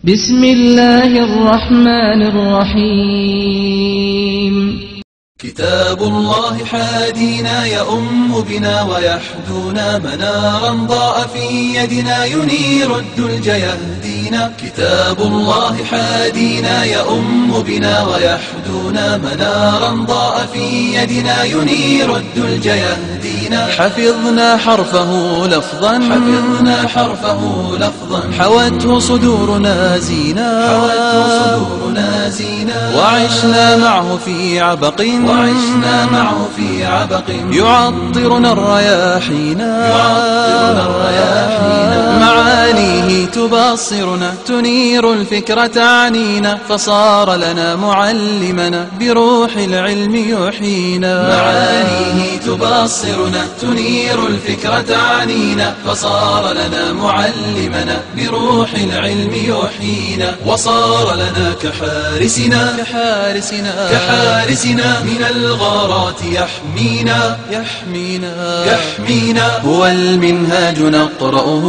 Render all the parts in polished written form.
بسم الله الرحمن الرحيم. كتاب الله حادينا يؤم بنا ويحدونا منارا ضاء في يدنا ينير الدلج يهدينا. كتاب الله حادينا يؤم بنا ويحدونا منارا ضاء في يدنا ينير الدلج يهدينا. حفظنا حرفه لفظا حوته صدورنا زينا وعشنا معه في عبق يعطرنا الرياحينا معانيه تبصرنا تنير الفكرة تعنينا فصار لنا معلمنا بروح العلم يحيينا. معانيه تبصرنا تنير الفكرة تعنينا فصار لنا معلمنا بروح العلم يحيينا. وصار لنا كحارسنا من الغارات يحمينا. هو المنهاج نقرأه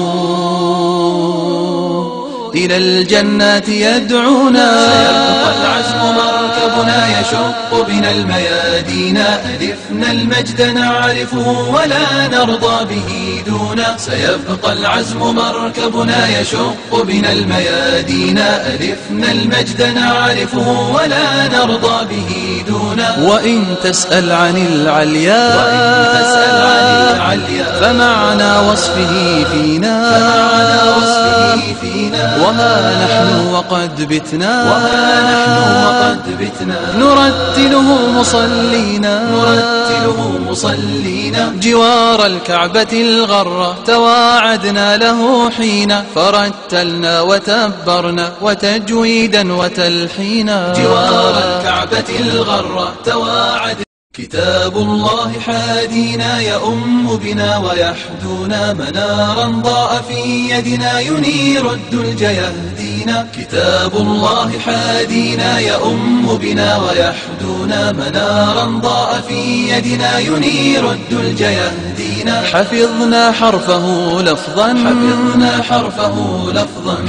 إلى الجنات يدعونا. سيبقى العزم مركبنا يشق بنا الميادين ألفنا المجد نعرفه ولا نرضى به دونا. سيبقى العزم مركبنا يشق بنا الميادين ألفنا المجد نعرفه ولا نرضى به دونا. وإن تسأل عن العليا فمعنى وصفه فينا وها نحن وقد بتنا نرتله مصلينا جوار الكعبة الغرة تواعدنا له حين فرتلنا وتبرنا وتجويدا وتلحينا. جوار الكعبة الغرة تواعدنا. كتاب الله حادينا يؤم بنا ويحدونا منارا ضاء في يدنا ينير الدلج يهدينا. كتاب الله حادينا يؤم بنا ويحدونا منارا ضاء في يدنا ينير الدلج يهدينا. حفظنا حرفه لفظا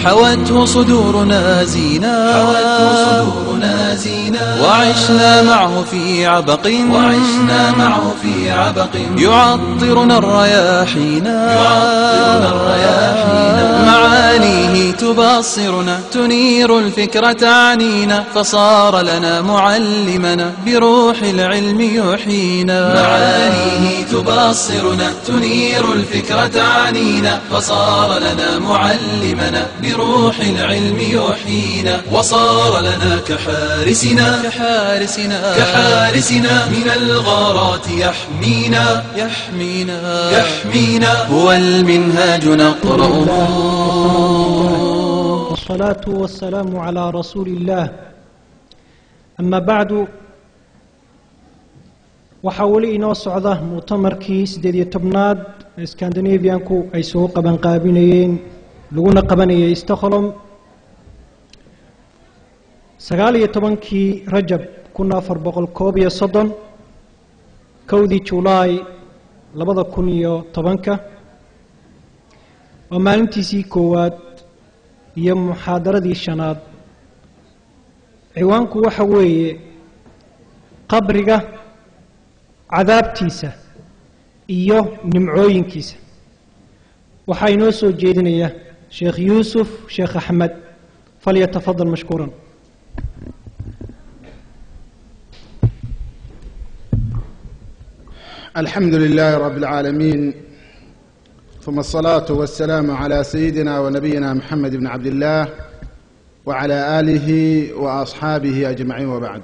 حوته صدورنا زينا وعشنا معه في عبق يعطرنا الرياحينا معانيه تبصرنا تنير الفكرة تعنينا فصار لنا معلمنا بروح العلم يحيينا. معانيه تبصرنا تنير الفكرة تعنينا فصار لنا معلمنا بروح العلم يحيينا. وصار لنا كحارسنا من الغارات يحمينا. هو المنهاج نقرأه. والصلاة والسلام على رسول الله. أما بعد وحاولي إنو صعده مؤتمركي 18 اسكندنافيانكو أي سو قبن قابينيين لغونا قبنية استخلم 19 رجب كنا 430 كودي جولاي 2010 ومالنتيسي كواد iyo muxaadaradii shanaad ciwaanku waxa weeye qabriga cadaabtiisa iyo nimcooyinkiisa. waxaa inoo soo jeedinaya sheekh yuusuf sheekh axmed falyatafadal mashkuuran. الحمد لله رب العالمين ثم الصلاة والسلام على سيدنا ونبينا محمد بن عبد الله وعلى آله وأصحابه أجمعين وبعد.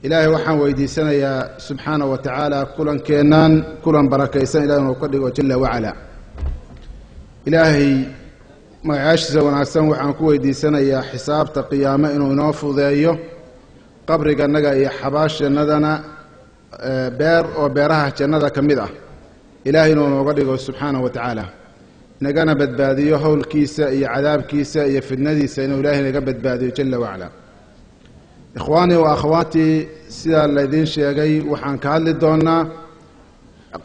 إلهي وحن ويديسنا يا سبحانه وتعالى كلا كينان كلا بركيسان إلهي وقدر وجل وعلا. إلهي ما يعيش ونعسان وحن ويديسنا يا حساب تقيامة إنه نوفو ذايو قبر قنقا يا حباش ندنا beer oo beeraha jannada kamid ah ilaahay inuu nooga dhigo subxaanahu wa ta'ala nagana badbaadiyo hawlkiisa iyo cadaabkiisa iyo fidnadiisa inuu ilaahay naga badbaadiyo jalla wa ala. ikhwaani wa akhwaati sida la idin sheegay waxaan ka hadli doonaa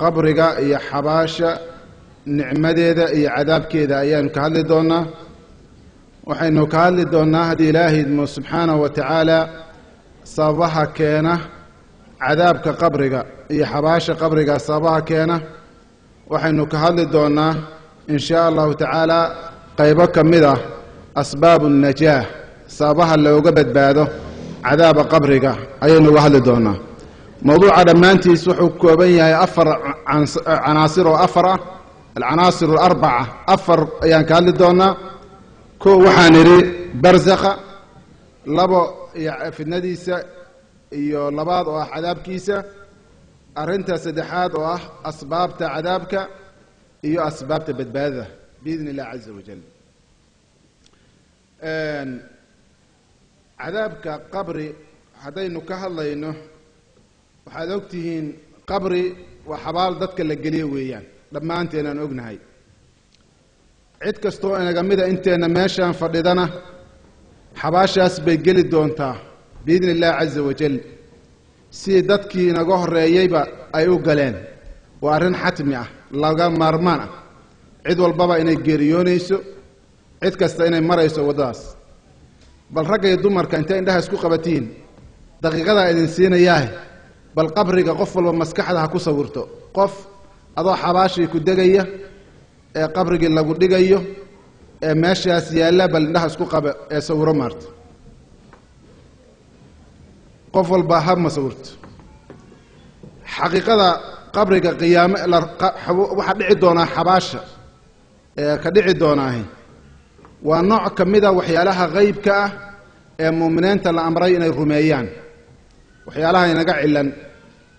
qabriga iyo xabaasha nicmadeeda iyo cadaabkeeda ayaan ka hadli doonaa waxaynu ka hadli doonnaa haddii ilaahay idmo subxaanahu wa tacaala sababaha keena cadaabka qabriga iyo xabaasha qabriga sababaha keena waxaynu ka hadli doonnaa in shaa allahu tacaala qaybo ka mid ah asbaabu najaah sababaha looga badbaado cadaaba qabriga ayaynu uga hadli doonnaa mowduuca dhammaantiis wuxuu kooban yahay afar canaasir oo afar ah alcanaasir alarbaca afar ayaan ka hadli doonnaa kow waxaan idhi barsakha labo fidnadiisa iyo labaad oo ah cadaabkiisa arrinta saddexaad oo ah asbaabta cadaabka iyo asbaabta badbaadada biidni illah caza wajal cadaabka qabri haddaynu ka hadlayno waxaad ogtihiin qabri waa xabaal dadka la geliyo weeyaan dhammaanteen aan ognahay cid kastoo inaga mida inteenna meeshaan fadhidana xabaashaas bay geli doontaa biidni illahi caza wajal sidii dadkii inaga horreeyeyba ay u galeen waa arrin xatmi ah laga maarmaan ah cid walbaba inay geeriyoonayso cid kasta inay marayso waddadaas bal ragga iyo dumarka intay indhaha isku qabatiin daqiiqadaa idin siinayaahe bal qabriga qof walba maskaxda ha ku sawirto qof adoo xabaashii ku degaya ee qabrigii lagu dhigayo ee meeshaas yaalla bal indhaha isku qaba ee sawiro maarto qof walba ha ma sawirto xaqiiqada qabriga qiyaame waxaa dhici doonaa xabaasha ee ka dhici doonaahi waa nooc ka mida waxyaalaha qaybka ah ee muuminiinta la amray inay rumeeyaan waxyaalaha inaga cilan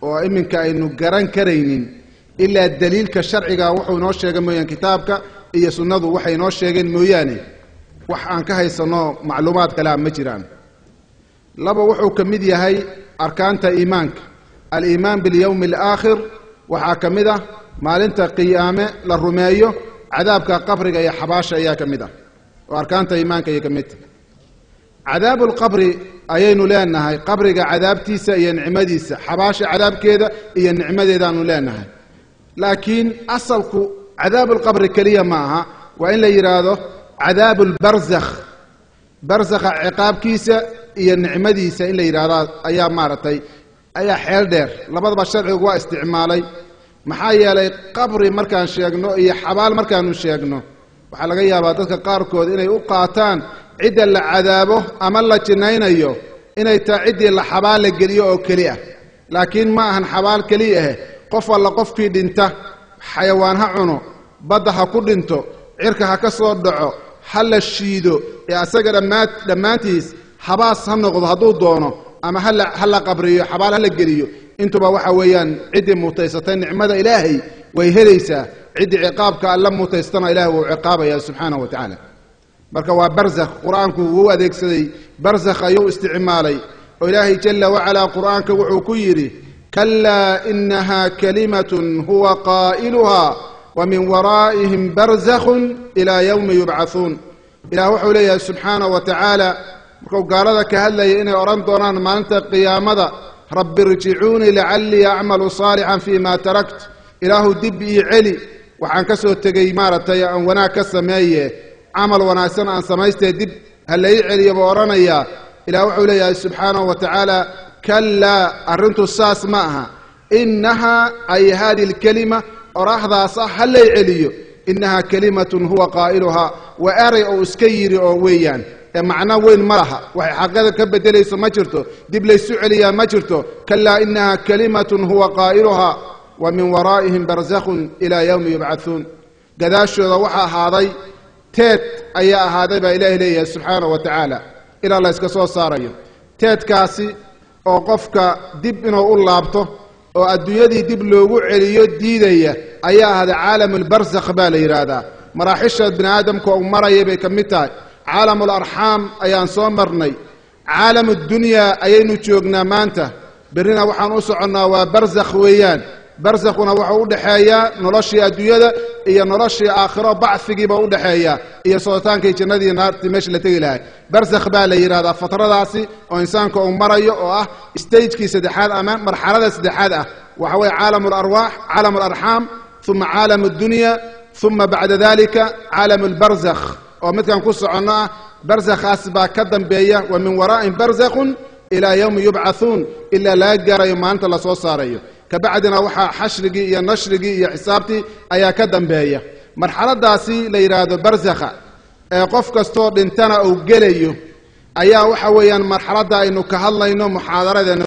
oo iminka aynu garan karaynin ilaa daliilka sharciga wuxuu inoo sheegay mooyaan kitaabka iyo sunnadu waxay inoo sheegeen mooyaane wax aan ka haysano macluumaad kale ma jiraan laba wuxuu ka mid yahay arkaanta iimaanka aliimaan bilyawmi alaakhir waxaa ka mid ah maalinta qiyaame la rumeeyo cadaabka qabriga iyo xabaasha ayaa ka mid ah oo arkaanta iimaanka ayay ka mid tahay cadaabu lqabri ayaynu leenahay qabriga cadaabtiisa iyo nicmadiisa xabaasha cadaabkeeda iyo nicmadeedaanu leenahay laakiin asalku cadaabu lqabri keliya ma aha waa in la yidhaahdo cadaabu lbarsakh barsakha ciqaabkiisa iyo nicmadiisa in la yidhaahdo ayaa maaragtay ayaa xeel dheer labadaba sharcigu waa isticmaalay maxaa yeelay qabri markaan sheegno iyo xabaal markaanu sheegno waxaa laga yaabaa dadka qaarkood inay u qaataan cidda la cadaabo ama la jinnaynayo inay tahay ciddii la xabaal la geliyo oo keli ah laakiin ma ahan xabaal keliya ah qof alla qofkii dhinta xayawaan ha cuno badda ha ku dhinto cirka ha ka soo dhaco ha la shiido ee asaga dhammaantiis habaas ha noqdo hadduu doono ama ha la qabriyo xabaal ha la geliyo intuba waxa weeyaan ciddii mutaysatay nicmada ilaahay way helaysaa ciddii ciqaabka alla mutaystana ilahay wuu ciqaabaya subxaanahu wa tacaala marka waa barsakh qur-aanku wuu adeegsaday barsakh ayuu isticmaalay oo ilaahay jala wacalaa qur-aanka wuxuu ku yidhi kalaa inaha kalimatun huwa qaa'iluhaa wa min waraa'ihim barsakhun ilaa yowmi yubcathuun ilaah wuxuu leeyahay subxaanahu wa tacaala markuu gaalada ka hadlayay inay odhan doonaan maalinta qiyaamada rabbi irjicuunii lacallii acmalu saalixan fii ma tarakt ilaahu dib ii celi waxaan ka soo tegey maaragtay aan wanaag ka sameeye camal wanaagsan aan samaystee dib ha la ii celiyo buu odhanayaa ilaah wuxuu leeyahay subxaanahu wa tacaala kalaa arrintu saas ma aha innahaa ay haadi lkelima oraahdaas ah ha lay celiyo innahaa kelimatun huwa qaa'iluhaa waa eray oo iska yidhi oo weeyaan ee macno weyn ma laha waxay xaqada ka beddelayso ma jirto dib laysu celiyaa ma jirto kalaa innahaa kalimatun huwa qaa'iluhaa wa min waraa'ihim barsakhun ilaa yowmi yubcathuun gadaashooda waxaa ahaaday teed ayaa ahaaday baa ilaahay leeyahay subxaanahu wa tacaala ilaa la yska soo saarayo teedkaasi oo qofka dib inuu u laabto oo adduunyadii dib loogu celiyo diidaya ayaa ahaaday caalamulbarsakh baa la yidhaahdaa maraaxisha bini aadamka uu maraya bay ka mid tahay caalamularxaam ayaan soo marnay caalamudunyaa ayaynu joognaa maanta berrina waxaan u soconnaa waa barsakh weeyaan barsakhuna wuxuu u dhexeeyaa noloshii adduunyada iyo noloshii aakhiro bacfigiiba u dhexeeyaa iyo sootaankii jannadii naartii meesha la tegi lahay barsakh baa la yidhahdaa fatradaasi oo insaanka uu marayo oo ah stagekii saddexaad ama marxalada saddexaad ah waxa weeye caalamu alarwaax caalamu alarxaam uma caalamu addunya uma bacda dalika caalamu albarsakh oo midkaan ku soconno ah barzakhaas baa ka dambeeya wa min waraa'in barzakhun ilaa yowmi yubcathuun ilaa laga gaarayo maanta la soo saarayo kabacdina waxaa xashrigii iyo nashrigii iyo xisaabtii ayaa ka dambeeya marxaladaasi la yidhaahdo barzakha ee qof kastoo dhintana uu gelayo ayaa waxa weeyaan marxaladda aynu ka hadlayno muxaadaradeena